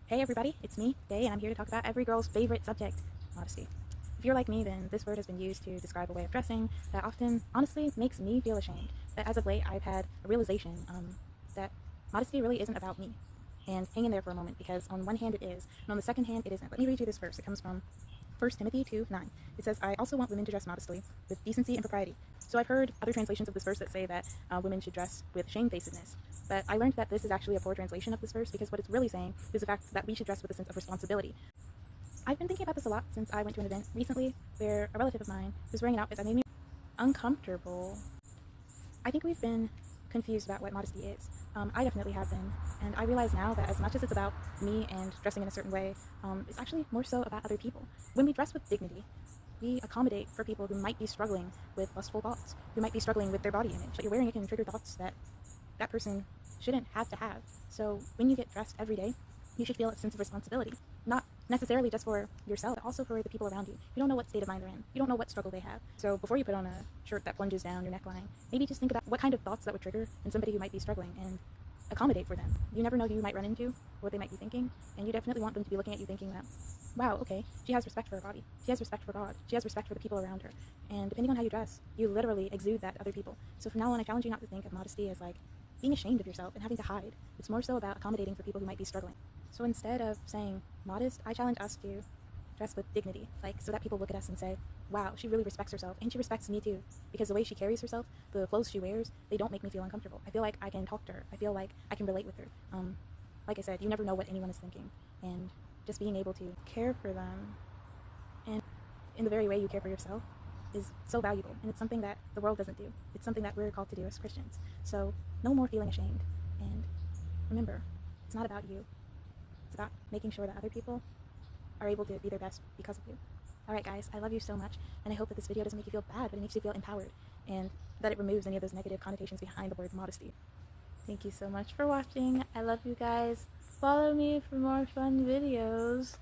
Hey everybody, it's me, Day, and I'm here to talk about every girl's favorite subject, modesty. If you're like me, then this word has been used to describe a way of dressing that often, honestly, makes me feel ashamed. But as of late, I've had a realization that modesty really isn't about me. And hang in there for a moment, because on one hand it is, and on the second hand it isn't. Let me read you this verse. It comes from 1 Timothy 2:9. It says, I also want women to dress modestly, with decency and propriety. So I've heard other translations of this verse that say that women should dress with shamefacedness. But I learned that this is actually a poor translation of this verse, because what it's really saying is the fact that we should dress with a sense of responsibility. I've been thinking about this a lot since I went to an event recently where a relative of mine was wearing an outfit that made me uncomfortable. I think we've been confused about what modesty is. I definitely have been, and I realize now that as much as it's about me and dressing in a certain way, it's actually more so about other people. When we dress with dignity, we accommodate for people who might be struggling with lustful thoughts, who might be struggling with their body image. What you're wearing, it can trigger thoughts that that person shouldn't have to have. So when you get dressed every day, you should feel a sense of responsibility, not necessarily just for yourself, but also for the people around you. You don't know what state of mind they're in. You don't know what struggle they have. So before you put on a shirt that plunges down your neckline, maybe just think about what kind of thoughts that would trigger in somebody who might be struggling and accommodate for them. You never know who you might run into, what they might be thinking, and you definitely want them to be looking at you thinking that, wow, okay, she has respect for her body. She has respect for God. She has respect for the people around her. And depending on how you dress, you literally exude that to other people. So from now on, I challenge you not to think of modesty as like being ashamed of yourself and having to hide. It's more so about accommodating for people who might be struggling. So instead of saying modest, I challenge us to dress with dignity, like so that people look at us and say, wow, she really respects herself, and she respects me too, because the way she carries herself, the clothes she wears, they don't make me feel uncomfortable. I feel like I can talk to her. I feel like I can relate with her. Like I said, you never know what anyone is thinking, and just being able to care for them, and in the very way you care for yourself, is so valuable, and it's something that the world doesn't do. It's something that we're called to do as Christians. So no more feeling ashamed, and remember, it's not about you. It's about making sure that other people are able to be their best because of you. Alright guys, I love you so much, and I hope that this video doesn't make you feel bad, but it makes you feel empowered, and that it removes any of those negative connotations behind the word modesty. Thank you so much for watching. I love you guys. Follow me for more fun videos.